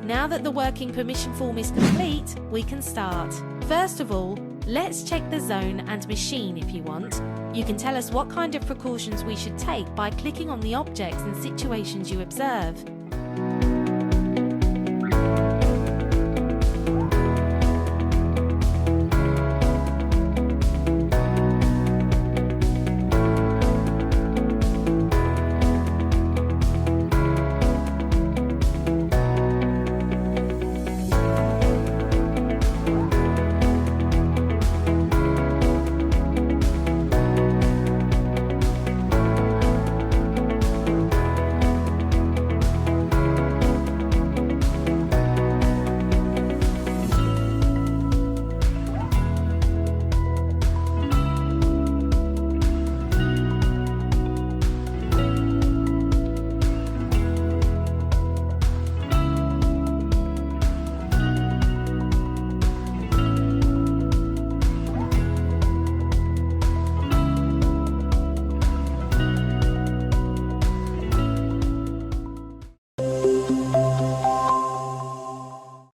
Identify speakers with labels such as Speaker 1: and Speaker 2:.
Speaker 1: Now that the working permission form is complete, we can start. First of all, let's check the zone and machine if you want. You can tell us what kind of precautions we should take by clicking on the objects and situations you observe.